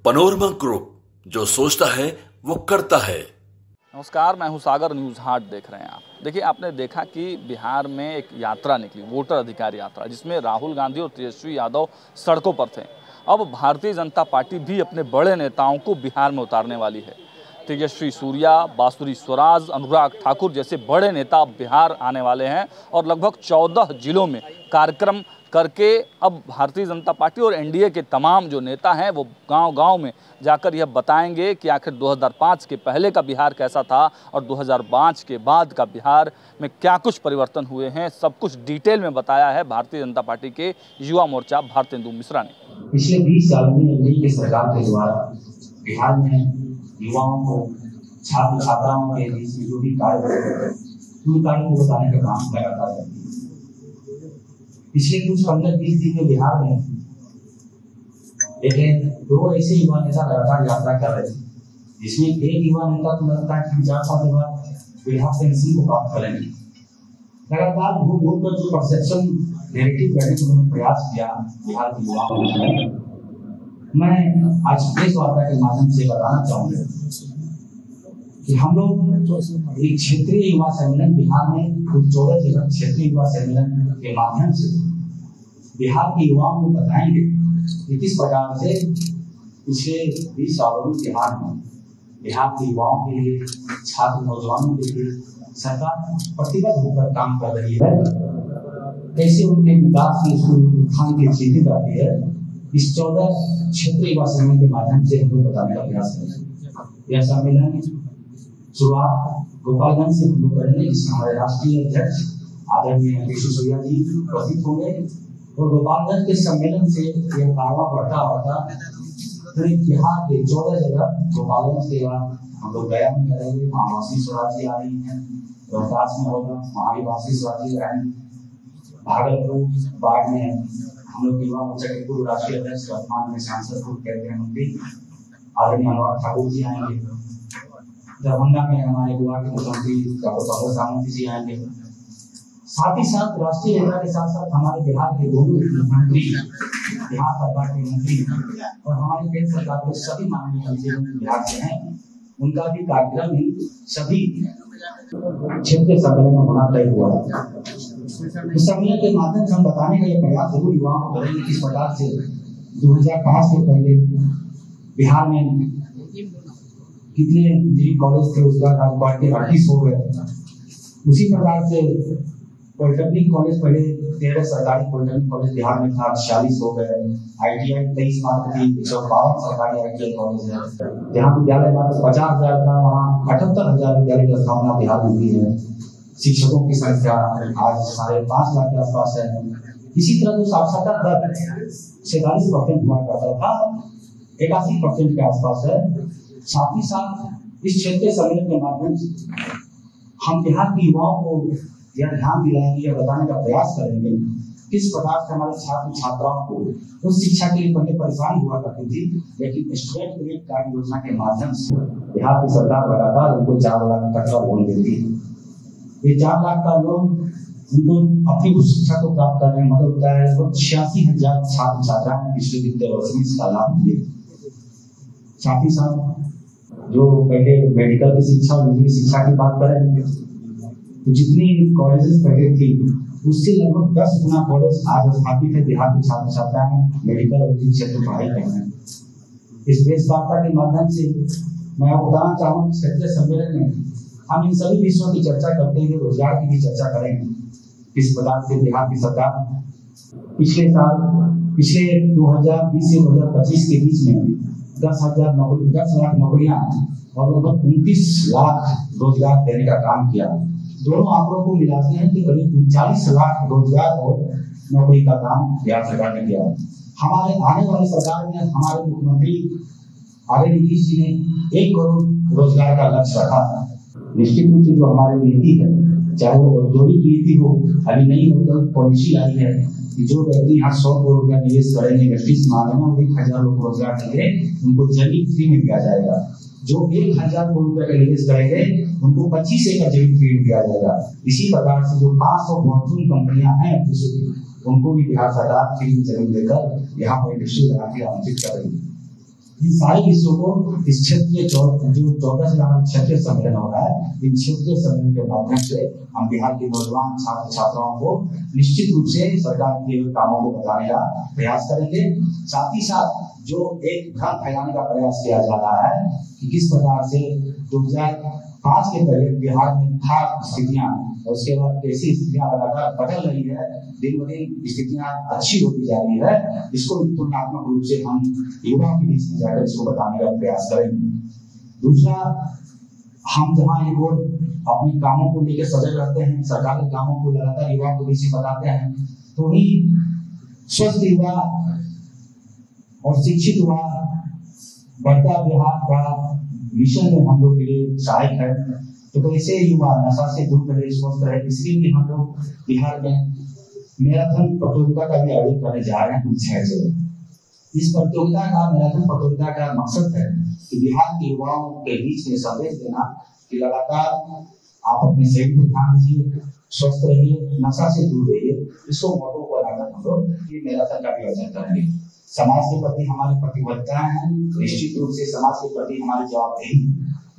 Panorama group, जो सोचता है वो करता है। नमस्कार, मैं हूं सागर। न्यूज़ हाट देख रहे हैं आप। देखिए, आपने देखा कि बिहार में एक यात्रा निकली, वोटर अधिकार यात्रा, जिसमें राहुल गांधी और तेजस्वी यादव सड़कों पर थे। अब भारतीय जनता पार्टी भी अपने बड़े नेताओं को बिहार में उतारने वाली है। तेजस्वी सूर्या, बांसुरी स्वराज, अनुराग ठाकुर जैसे बड़े नेता बिहार आने वाले हैं और लगभग 14 जिलों में कार्यक्रम करके अब भारतीय जनता पार्टी और एनडीए के तमाम जो नेता हैं वो गांव-गांव में जाकर यह बताएंगे कि आखिर 2005 के पहले का बिहार कैसा था और 2005 के बाद का बिहार में क्या कुछ परिवर्तन हुए हैं। सब कुछ डिटेल में बताया है भारतीय जनता पार्टी के युवा मोर्चा भारतेंदु मिश्रा ने। पिछले 20 साल में एनडीए की सरकार के द्वारा बिहार में युवाओं को, छात्र छात्राओं के बीच में जो भी कार्य उन कार्यों को बताने का काम लगातार करती है। पिछले कुछ 15-20 दिन में बिहार में दो ऐसे युवा नेता लगातार यात्रा कर रहे थे, जिसमें एक युवा नेता तो लगता है कि 4 साल के बाद बिहार पेंशन को प्राप्त करेंगे। लगातार घूम कर जो परसेप्शन नेगेटिव करने का उन्होंने प्रयास किया बिहार के युवाओं को, मैं आज प्रेस वार्ता के माध्यम से बताना चाहूंगा कि हम लोग एक क्षेत्रीय युवा सम्मेलन बिहार में 14 जगह क्षेत्रीय युवा सम्मेलन के माध्यम से बिहार के युवाओं को बताएंगे कि किस प्रकार से पिछले 20 सालों में बिहार के युवाओं के लिए, छात्र नौजवानों के लिए सरकार प्रतिबद्ध होकर काम कर रही है। कैसे उनके विकास में उत्थान की स्थिति आती है, इस 14 क्षेत्रीय युवा सम्मेलन के माध्यम से हम लोग बताने का प्रयास करेंगे। यह सम्मेलन शुरुआत गोपालगंज से हम लोग करेंगे, जिसमें हमारे राष्ट्रीय अध्यक्ष आदरणीय तेजस्वी सूर्या जी उपस्थित होंगे और गोपालगंज के सम्मेलन से यह कारवां बढ़ता पूरे बिहार के 14 जगह गोपालगंज के बाद हम लोग गया में करेंगे, वहाँ बांसुरी स्वराज जी आ रही है, रोहतास में होगा, वहाँ भी बांसुरी स्वराज जी आएंगे, भागलपुर बाढ़ में हम लोग युवा मोर्चा के पूर्व राष्ट्रीय अध्यक्ष वर्तमान में सांसद केंद्रीय मंत्री आदरणीय अनुराग ठाकुर जी आएंगे, दरभंगा में हमारे गोवा के मुख्यमंत्री डॉक्टर प्रमोद सावंत जी आएंगे। साथ ही साथ राष्ट्रीय नेता के साथ साथ हमारे बिहार के दोनों मुख्यमंत्री, बिहार सरकार के मंत्री और हमारे केंद्र सरकार के सभी माननीय मंत्री बिहार से हैं, उनका भी कार्यक्रम सभी क्षेत्रीय सम्मेलन में होना तय हुआ है। इस सम्मेलन के माध्यम से हम बताने का यह प्रयास जरूर युवाओं को करेंगे किस प्रकार से 2005 से पहले बिहार में कितने इंजीनियरिंग कॉलेज थे, उसका बढ़ के 38 हो गए। उसी प्रकार से पॉलिटेक्निक कॉलेज पहले 13 सरकारी पॉलिटेक्निक कॉलेज बिहार में था, 46 हो गए। ITI 23 मात्र थी, 152 सरकारी ITI कॉलेज है। जहाँ विद्यालय मात्र 50,000 का, वहाँ 78,000 विद्यालय की स्थापना बिहार में हुई है। शिक्षकों की संख्या आज 5.5 लाख के आसपास है। इसी तरह जो साक्षरता दर 47% हुआ करता था, 81% के आसपास है। साथ ही साथ इस क्षेत्रीय सम्मेलन के माध्यम से हम बिहार के युवाओं को यह ध्यान दिलाएंगे, यह बताने का प्रयास करेंगे किस प्रकार से हमारे छात्र छात्राओं को उस शिक्षा के लिए पहले परेशानी हुआ करती थी, लेकिन स्टूडेंट क्रेडिट कार्ड योजना के माध्यम से बिहार की सरकार लगातार उनको 4 लाख तक का लोन देती है। ये 4 लाख का लोन उनको अपनी उस शिक्षा को प्राप्त करने में मदद होता है। 86,000 छात्र छात्राएं पिछले वित्तीय वर्ष में इसका लाभ लिए। साथ ही साथ जो पहले मेडिकल की शिक्षा और निजी शिक्षा की बात करें तो जितनी कॉलेजेस पहले थी उससे लगभग 10 गुना कॉलेज आज स्थापित है। बिहार के छात्र छात्राएं मेडिकल और निजी क्षेत्र में पढ़ाई कर रहे हैं। इस प्रेस वार्ता के माध्यम से मैं आपको बताना चाहूँगा कि क्षेत्रीय सम्मेलन में हम इन सभी विषयों की चर्चा करते हुए रोजगार की भी चर्चा करेंगे। किस प्रकार से बिहार की सरकार पिछले 2020 से 2025 के बीच में 10 लाख नौकरियां और लगभग 29 लाख रोजगार देने का काम किया। दोनों आंकड़ों को मिलाते हैं कि करीब 39 लाख रोजगार और नौकरी का काम बिहार सरकार ने किया। हमारे आने वाली सरकार में हमारे मुख्यमंत्री आदरणीय नीतीश जी ने 1 करोड़ रोजगार का लक्ष्य रखा। निश्चित रूप से जो हमारी नीति है, चाहे वो औद्योगिक नीति हो, अभी नई पॉलिसी आई है कि जो व्यक्ति यहाँ 100 करोड़ रुपया निवेश करेंगे इंडस्ट्रीज में आने में 1,000 लोग रोजगार देंगे, उनको जमीन फ्री में दिया जाएगा। जो 1,000 करोड़ रुपए का निवेश करेंगे उनको 25 एकड़ जमीन फ्री में दिया जाएगा। इसी प्रकार से जो 500 फॉर्चून कंपनियां हैं उनको भी बिहार सरकार फ्री में जमीन देकर यहाँ पर इंडस्ट्री लगा के आमंत्रित कर रही है। इन सारे विषयों को इस क्षेत्रीय जो 14 जिला में क्षेत्रीय सम्मेलन हो रहा है, इन क्षेत्रीय सम्मेलन के माध्यम से हम बिहार के नौजवान छात्र छात्राओं को निश्चित रूप से सरकार के कामों को बताने का प्रयास करेंगे। साथ ही साथ जो एक भ्रम फैलाने का प्रयास किया जा रहा है कि किस प्रकार से 2005 के पहले बिहार में था स्थितियां और उसके बाद कैसी स्थितियां लगातार बदल रही है, दिन ब दिन स्थितियां अच्छी होती जा रही है, इसको तुलनात्मक रूप से हम युवाओं के बीच में जाकर इसको बताने का प्रयास करेंगे। दूसरा, हम जहाँ एक और अपने कामों को लेकर सजग रहते हैं, सरकार के कामों को लगातार युवाओं के बीच में बताते हैं, तो ही स्वस्थ युवा और शिक्षित युवा बढ़ता बिहार का मिशन में हम लोग के लिए सहायक है। तो कैसे युवा नशा से दूर रहे, स्वस्थ रहे, इसके लिए हम लोग बिहार में मैराथन प्रतियोगिता का भी आयोजन करने जा रहे हैं 6 जगह। इस प्रतियोगिता का मैराथन प्रतियोगिता का मकसद है कि बिहार के युवाओं के बीच में संदेश देना कि लगातार आप अपने शरीर पर ध्यान दीजिए, स्वस्थ रहिए, नशा से दूर रहिए। इसको मोटो को लगाकर हम लोग ये मैराथन का भी आयोजन करेंगे। समाज के प्रति हमारी प्रतिबद्धताएं हैं, निश्चित रूप से समाज के प्रति हमारी जवाबदेही,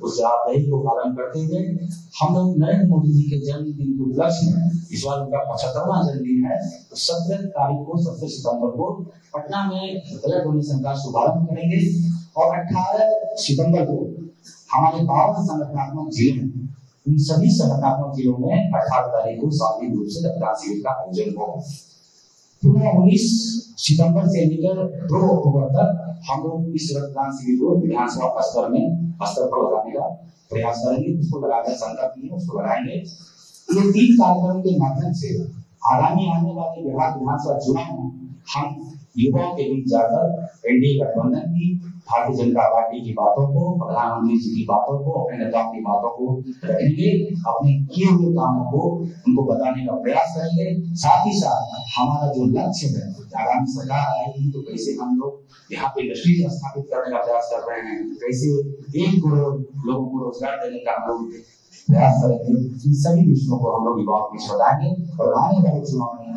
उस जवाबदेही को पालन करते हुए हम लोग नरेंद्र मोदी जी के जन्मदिन के उपलक्ष्य में, इस बार उनका 75वां जन्मदिन है, तो 17 तारीख को 17 सितंबर को पटना में ब्लड डोनेशन का शुभारंभ करेंगे और 18 सितंबर को हमारे 52 संगठनात्मक जिले हैं, उन सभी संगठनात्मक जिलों में 18 तारीख को सामूहिक रूप से रक्तदान शिविर का आयोजन होगा। 19 सितंबर से लेकर 2 अक्टूबर तक हम लोग इस रक्तदान शिविर को विधानसभा स्तर पर लगाने का प्रयास करेंगे। उसको लगाकर संकल्प लिए, उसको लगाएंगे। ये 3 कार्यक्रम के माध्यम से आगामी आने वाले बिहार विधानसभा चुनाव में हम युवाओं के बीच जाकर एनडीए गठबंधन की, भारतीय जनता पार्टी की बातों को, प्रधानमंत्री जी की बातों को, अपने नेताओं की बातों को रखेंगे, अपने किए हुए कामों को उनको बताने का प्रयास करेंगे। साथ ही साथ हमारा जो लक्ष्य है, आगामी सरकार आएगी तो कैसे हम लोग यहाँ पे इंडस्ट्री स्थापित करने का प्रयास कर रहे हैं, कैसे 1 करोड़ लोगों को रोजगार देने का हम लोग प्रयास करेंगे। इन सभी विषयों को हम लोग युवाओं के बीच बताएंगे और आने वाले चुनाव में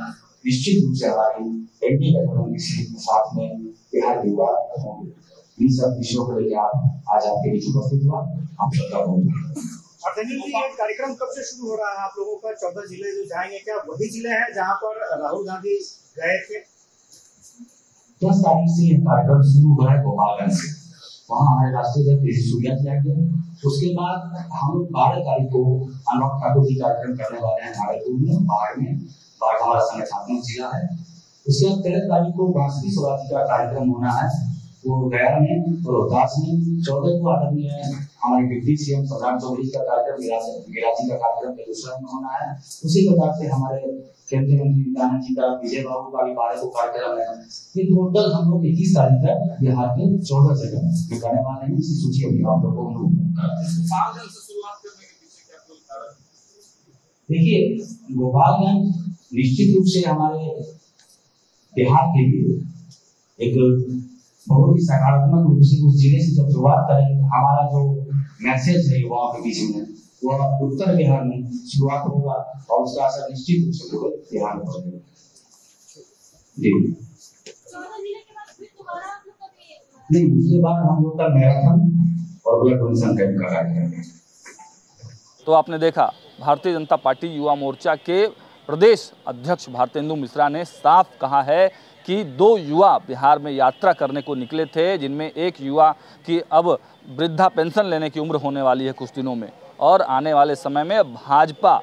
निश्चित रूप से हमारी एनडीए गठबंधन के साथ में बिहार के युवा होंगे। इन सब विषयों को लेकर आज आपके बीच उपस्थित हुआ, आप सबका बहुत कार्यक्रम कब से शुरू हो रहा है आप लोगों का? 14 जिले जो जाएंगे, क्या वही जिले हैं जहां पर राहुल गांधी गए थे? 10 तारीख से यह कार्यक्रम शुरू हुआ है गोपालगंज से, वहाँ हमारे राष्ट्रीय अध्यक्ष सूर्या जी आएंगे। उसके बाद हम लोग 12 तारीख को अनुराग ठाकुर जी कार्यक्रम करने वाले हैं भागलपुर में, बाढ़ हमारा संगठनात्मक जिला है। उसके बाद 13 तारीख को बांसुरी स्वराज का कार्यक्रम होना है, वो गया में और रोहतास में। 14 को आदरणीय हमारे डिप्टी सीएम सम्राट चौधरी का कार्यक्रम, गिराजी का कार्यक्रम बेगूसराय में होना है। उसी प्रकार से हमारे केंद्रीय मंत्री नित्यानंद जी का, विजय बाबू का भी 12 को कार्यक्रम है। ये टोटल हम लोग 21 तारीख तक बिहार के 14 जगह में करने वाले हैं। इसकी सूची अभी आप लोगों को देखिए, गोपालगंज निश्चित रूप से हमारे बिहार के लिए एक बहुत ही सकारात्मक रूप से उस जिले से जब शुरुआत करेंगे, हमारा जो मैसेज है युवाओं के बीच में वो उत्तर बिहार में शुरुआत होगा और उसका असर निश्चित रूप से पूरे बिहार में पड़ेगा। नहीं, उसके बाद हम लोग का मैराथन और ब्लड डोनेशन कैंप का कार्यक्रम है। तो आपने देखा, भारतीय जनता पार्टी युवा मोर्चा के प्रदेश अध्यक्ष भारतेंदु मिश्रा ने साफ कहा है कि 2 युवा बिहार में यात्रा करने को निकले थे, जिनमें एक युवा की अब वृद्धा पेंशन लेने की उम्र होने वाली है कुछ दिनों में, और आने वाले समय में भाजपा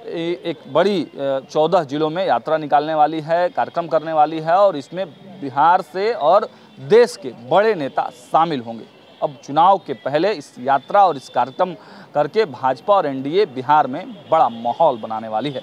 एक बड़ी 14 जिलों में यात्रा निकालने वाली है, कार्यक्रम करने वाली है, और इसमें बिहार से और देश के बड़े नेता शामिल होंगे। अब चुनाव के पहले इस यात्रा और इस कार्यक्रम करके भाजपा और एनडीए बिहार में बड़ा माहौल बनाने वाली है।